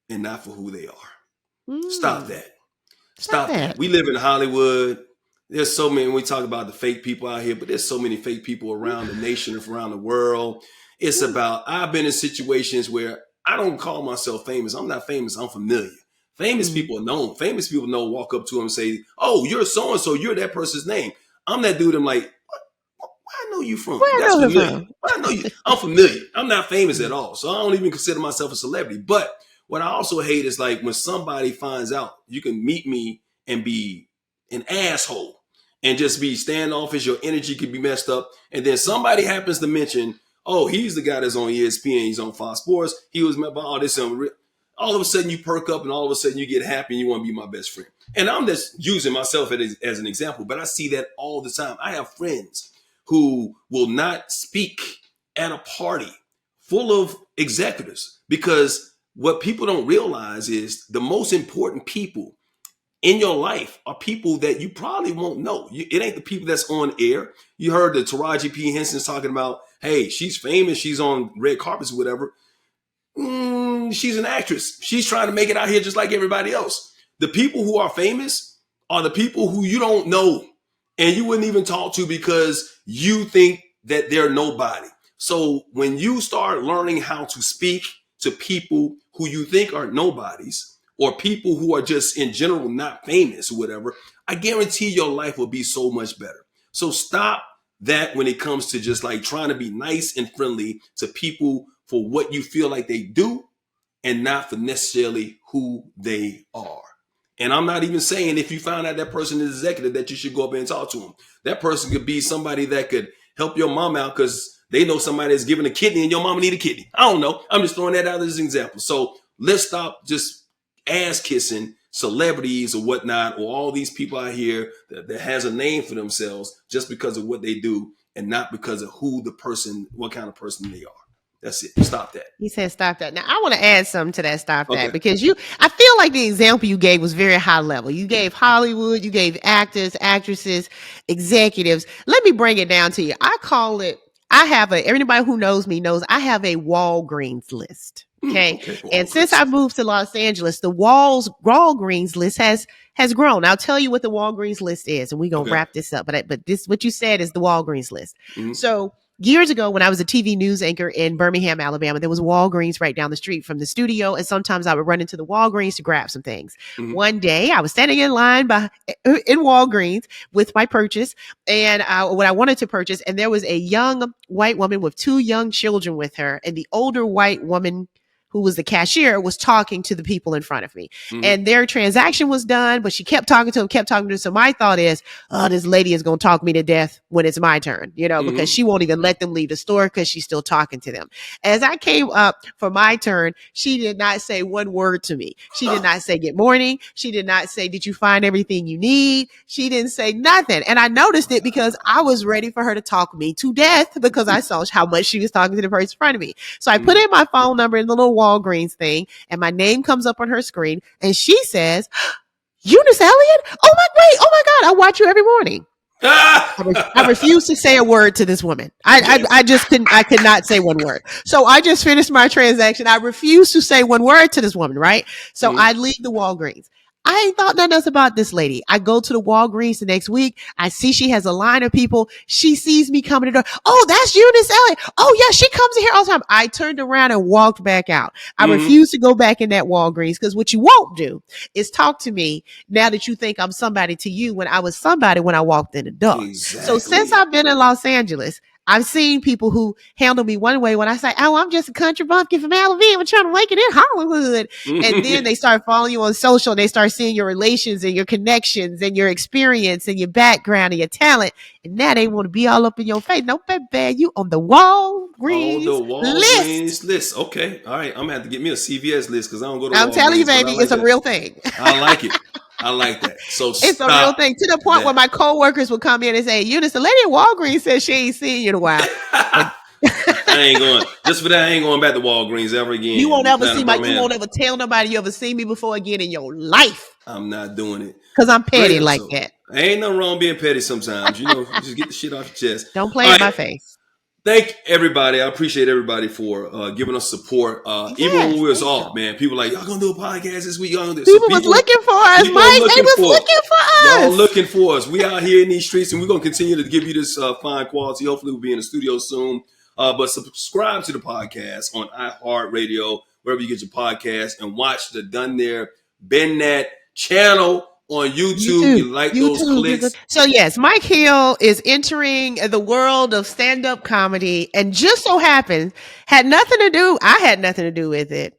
and not for who they are. Stop that. Stop that. We live in Hollywood. There's so many, we talk about the fake people out here, but there's so many fake people around the nation and around the world. It's about, I've been in situations where I don't call myself famous. I'm not famous. I'm familiar. Famous people are known. Famous people know, walk up to them and say, oh, you're so-and-so. You're that person's name. I'm that dude. I'm like, where I know you from? That's familiar. I know you. I'm familiar. I'm not famous at all. So I don't even consider myself a celebrity. But what I also hate is like when somebody finds out you can meet me and be an asshole and just be standoffish, your energy could be messed up. And then somebody happens to mention, oh, he's the guy that's on ESPN, he's on Fox Sports, he was met by all this. All of a sudden you perk up and all of a sudden you get happy and you want to be my best friend. And I'm just using myself as an example, but I see that all the time. I have friends who will not speak at a party full of executives because what people don't realize is the most important people in your life are people that you probably won't know. It ain't the people that's on air. You heard the Taraji P. Henson's talking about, hey, she's famous. She's on red carpets or whatever. She's an actress. She's trying to make it out here just like everybody else. The people who are famous are the people who you don't know and you wouldn't even talk to because you think that they're nobody. So when you start learning how to speak to people who you think are nobodies, or people who are just in general not famous or whatever, I guarantee your life will be so much better. So stop that when it comes to just like trying to be nice and friendly to people for what you feel like they do and not for necessarily who they are. And I'm not even saying if you find out that person is executive that you should go up and talk to them. That person could be somebody that could help your mom out because they know somebody that's giving a kidney and your mama need a kidney. I don't know. I'm just throwing that out as an example. So let's stop just ass kissing celebrities or whatnot, or all these people out here that has a name for themselves just because of what they do and not because of what kind of person they are. That's it. Stop that. He said, stop that. Now, I want to add something to that, stop Okay. that, because I feel like the example you gave was very high level. You gave Hollywood, you gave actors, actresses, executives. Let me bring it down to you. Everybody who knows me knows I have a Walgreens list. Okay. And since I moved to Los Angeles, the Walgreens list has grown. I'll tell you what the Walgreens list is, and we're going to wrap this up. But this, what you said is the Walgreens list. Mm-hmm. So years ago, when I was a TV news anchor in Birmingham, Alabama, there was Walgreens right down the street from the studio. And sometimes I would run into the Walgreens to grab some things. Mm-hmm. One day I was standing in line in Walgreens with my purchase and what I wanted to purchase. And there was a young white woman with 2 young children with her. And the older white woman, who was the cashier, was talking to the people in front of me. Mm-hmm. And their transaction was done, but she kept talking to them. So my thought is, oh, this lady is going to talk me to death when it's my turn, because she won't even let them leave the store because she's still talking to them. As I came up for my turn, she did not say one word to me. She did not say good morning. She did not say, did you find everything you need? She didn't say nothing. And I noticed it because I was ready for her to talk me to death because I saw how much she was talking to the person in front of me. So I put in my phone number in the little Walgreens thing, and my name comes up on her screen, and she says, Eunice Elliot? Oh my God, I watch you every morning. I refuse to say a word to this woman. I could not say one word. So I just finished my transaction. I refuse to say one word to this woman, right? So I leave the Walgreens. I ain't thought nothing else about this lady. I go to the Walgreens the next week. I see she has a line of people. She sees me coming to the door. Oh, that's Eunice Elliot. Oh, yeah, she comes in here all the time. I turned around and walked back out. I refuse to go back in that Walgreens because what you won't do is talk to me now that you think I'm somebody to you when I was somebody when I walked in the door. Exactly. So since I've been in Los Angeles, I've seen people who handle me one way when I say, oh, I'm just a country bumpkin from Alabama trying to make it in Hollywood. And then they start following you on social and they start seeing your relations and your connections and your experience and your background and your talent. And now they want to be all up in your face. No, baby, you on the Walgreens list. Okay. All right. I'm going to have to get me a CVS list because I don't go to Walgreens. I'm telling you, baby, it's a real thing. I like it. I like that. So it's a real thing to the point where my coworkers would come in and say, Eunice, the lady at Walgreens says she ain't seen you in a while. I ain't going. Just for that, I ain't going back to Walgreens ever again. You won't ever see you won't ever tell nobody you ever seen me before again in your life. I'm not doing it. Because I'm petty like that. Ain't nothing wrong being petty sometimes. You just get the shit off your chest. Don't play in my face. Thank everybody. I appreciate everybody for giving us support. Even when we was off, man, people like, y'all gonna do a podcast this week. Y'all gonna do people was looking for us, Mike. They was looking for us. Y'all looking for us. We out here in these streets, and we're gonna continue to give you this fine quality. Hopefully, we'll be in the studio soon. But subscribe to the podcast on iHeartRadio, wherever you get your podcast, and watch the Done There, Been That channel on YouTube. You like those clicks. So yes, Mike Hill is entering the world of stand-up comedy, and just so happens I had nothing to do with it,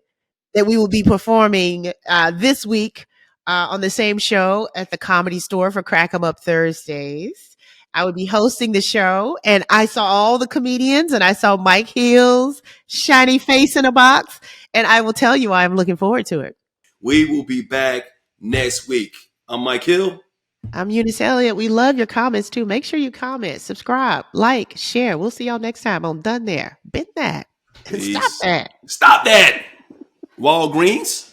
that we will be performing this week on the same show at the Comedy Store for Crack 'em Up Thursdays. I would be hosting the show, and I saw all the comedians, and I saw Mike Hill's shiny face in a box, and I will tell you, I'm looking forward to it. We will be back next week. I'm Mike Hill. I'm Eunice Elliot. We love your comments too. Make sure you comment, subscribe, like, share. We'll see y'all next time on Done There, Been That. Stop that. Stop that. Walgreens.